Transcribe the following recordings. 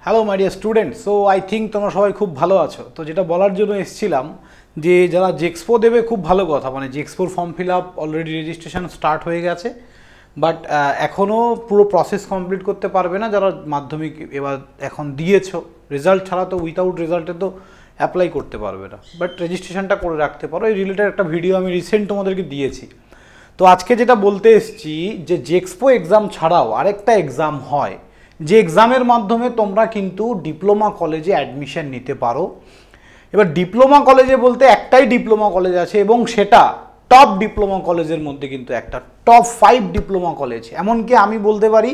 Hello my dear student. So I think তোমরা সবাই খুব ভালো আছো। তো যেটা বলার জন্য এসেছিলাম যে যারা জেক্সপো দেবে খুব ভালো কথা, মানে জেক্সপোর form fill up already registration start হয়ে গেছে, বাট এখনও পুরো প্রসেস কমপ্লিট করতে পারবে না যারা মাধ্যমিক এবার এখন দিয়েছো। রেজাল্ট ছাড়া তো উইথাউট রেজাল্টে তো অ্যাপ্লাই করতে পারবে না, বাট রেজিস্ট্রেশনটা করে রাখতে পারো। এই রিলেটেড একটা ভিডিও আমি রিসেন্ট তোমাদেরকে দিয়েছি। তো আজকে যেটা বলতে এসেছি যে জেক্সপো এক্সাম ছাড়াও আরেকটা এক্সাম হয়, যে এক্সামের মাধ্যমে তোমরা কিন্তু ডিপ্লোমা কলেজে অ্যাডমিশন নিতে পারো। এবার ডিপ্লোমা কলেজে বলতে একটাই ডিপ্লোমা কলেজ আছে এবং সেটা টপ ডিপ্লোমা কলেজের মধ্যে কিন্তু একটা টপ 5 ডিপ্লোমা কলেজ। এমনকি আমি বলতে পারি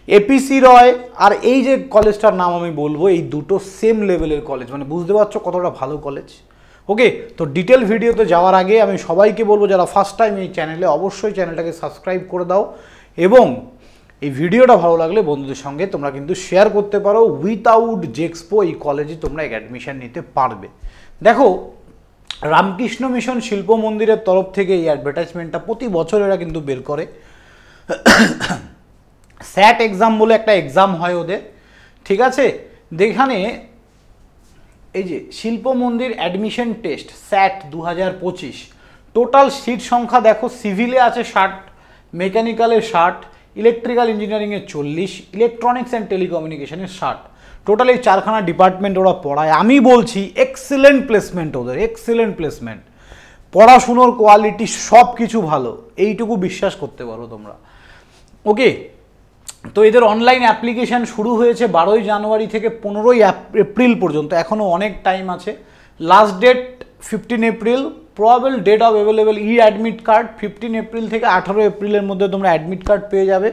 এপিসি রয় আর এই যে কলেজটার নাম আমি বলবো, এই দুটো সেম লেভেলের কলেজ। মানে বুঝতে পারছো কতটা ভালো কলেজ। ওকে, তো ডিটেল ভিডিওতে যাওয়ার আগে আমি সবাইকে বলবো যারা ফার্স্ট টাইম এই চ্যানেলে, অবশ্যই চ্যানেলটাকে সাবস্ক্রাইব করে দাও এবং এই ভিডিওটা ভালো লাগলে বন্ধুদের সঙ্গে তোমরা কিন্তু শেয়ার করতে পারো। উইথাউট জেক্সপো এই কলেজে তোমরা অ্যাডমিশন নিতে পারবে। দেখো, রামকৃষ্ণ মিশন শিল্প মন্দিরের তরফ থেকে এই অ্যাডভার্টাইজমেন্টটা প্রতি বছর এরা কিন্তু বের করে। স্যাট এক্সাম বলে একটা এক্সাম হয় ওদের, ঠিক আছে। যেখানে এই যে শিল্প মন্দির অ্যাডমিশন টেস্ট স্যাট 2025, টোটাল সিট সংখ্যা দেখো, সিভিলে আছে 60, মেকানিক্যালে 60, ইলেকট্রিক্যাল ইঞ্জিনিয়ারিংয়ে 40, ইলেকট্রনিক্স অ্যান্ড টেলিকমিউনিকেশনে 60। টোটাল এই 4খানা ডিপার্টমেন্ট ওরা পড়ায়। আমি বলছি এক্সিলেন্ট প্লেসমেন্ট ওদের, এক্সিলেন্ট প্লেসমেন্ট, পড়াশুনোর কোয়ালিটি সব কিছু ভালো, এইটুকু বিশ্বাস করতে পারো তোমরা। ওকে, তো এদের অনলাইন অ্যাপ্লিকেশান শুরু হয়েছে 12ই জানুয়ারি থেকে 15ই এপ্রিল পর্যন্ত, এখনও অনেক টাইম আছে। Last date 15 April, probable date of available e admit card 15 April থেকে 18 এপ্রিলের মধ্যে তোমরা অ্যাডমিট কার্ড পেয়ে যাবে।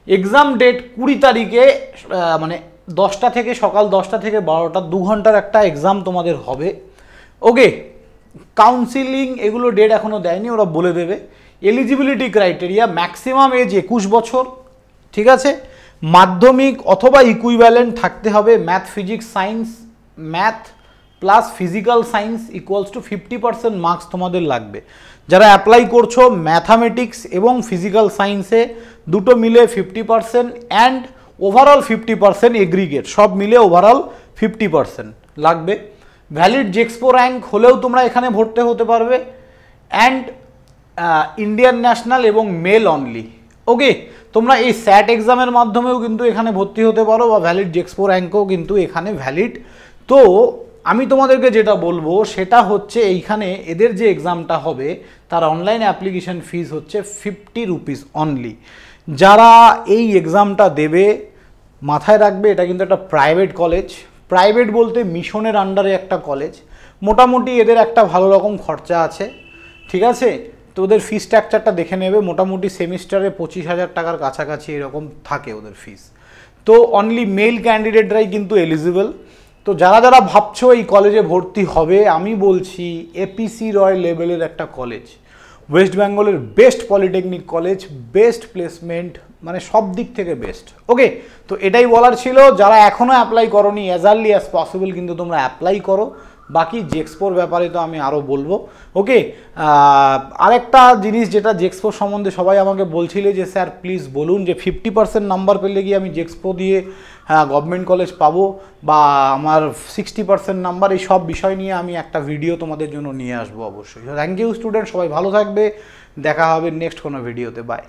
এক্সাম ডেট 20 তারিখে, মানে 10টা থেকে, সকাল 10টা থেকে 12টা, 2 ঘন্টার একটা এক্সাম তোমাদের হবে। ওকে, কাউন্সিলিং এগুলো ডেট এখনও দেয়নি, ওরা বলে দেবে। এলিজিবিলিটি ক্রাইটেরিয়া, ম্যাক্সিমাম এজ 21 বছর, ঠিক আছে। মাধ্যমিক অথবা ইকুইভ্যালেন্ট থাকতে হবে। Math, physics, science, math plus physical science equals to 50% marks তোমাদের লাগবে। যারা অ্যাপ্লাই করছো ম্যাথামেটিক্স এবং ফিজিক্যাল সায়েন্সে দুটো মিলে 50% অ্যান্ড ওভারঅল 50% এগ্রিগেট, সব মিলে ওভারঅল 50% লাগবে। ভ্যালিড জেক্সপো র্যাঙ্ক হলেও তোমরা এখানে ভর্তি হতে পারবে অ্যান্ড ইন্ডিয়ান ন্যাশনাল এবং মেল অনলি। ওকে, তোমরা এই স্যাট এক্সামের মাধ্যমেও কিন্তু এখানে ভর্তি হতে পারো বা ভ্যালিড জেক্সপো র্যাঙ্কও কিন্তু এখানে ভ্যালিড। তো আমি তোমাদেরকে যেটা বলবো সেটা হচ্ছে এইখানে এদের যে এক্সামটা হবে তার অনলাইন অ্যাপ্লিকেশন ফিস হচ্ছে 50 রুপিস অনলি। যারা এই এক্সামটা দেবে মাথায় রাখবে এটা কিন্তু একটা প্রাইভেট কলেজ। প্রাইভেট বলতে মিশনের আন্ডারে একটা কলেজ, মোটামুটি এদের একটা ভালো রকম খরচা আছে, ঠিক আছে। তো ওদের ফি স্ট্রাকচারটা দেখে নেবে, মোটামুটি সেমিস্টারে 25,000 টাকার কাছাকাছি এরকম থাকে ওদের ফিস। তো অনলি মেল ক্যান্ডিডেটরাই কিন্তু এলিজিবল। তো যারা যারা ভাবছো এই কলেজে ভর্তি হবে, আমি বলছি এপিসি রয় লেভেলের একটা কলেজ, ওয়েস্ট বেঙ্গলের best polytechnic college, best placement, মানে সব দিক থেকে বেস্ট। ওকে, তো এটাই বলার ছিল। যারা এখনও অ্যাপ্লাই করোনি অ্যাজ আর্লি অ্যাজ পসিবল কিন্তু তোমরা অ্যাপ্লাই করো। বাকি জেক্সপোর ব্যাপারে তো আমি আরও বলবো। ওকে, আরেকটা জিনিস যেটা জেক্সপো সম্বন্ধে সবাই আমাকে বলছিলে যে স্যার প্লিজ বলুন যে 50% নাম্বার পেলে কি আমি জেক্সপো দিয়ে গভর্নমেন্ট কলেজ পাবো বা আমার 60% নাম্বার, এই সব বিষয় নিয়ে আমি একটা ভিডিও তোমাদের জন্য নিয়ে আসবো অবশ্যই। থ্যাংক ইউ স্টুডেন্ট, সবাই ভালো থাকবে, দেখা হবে নেক্সট কোনো ভিডিওতে, বাই।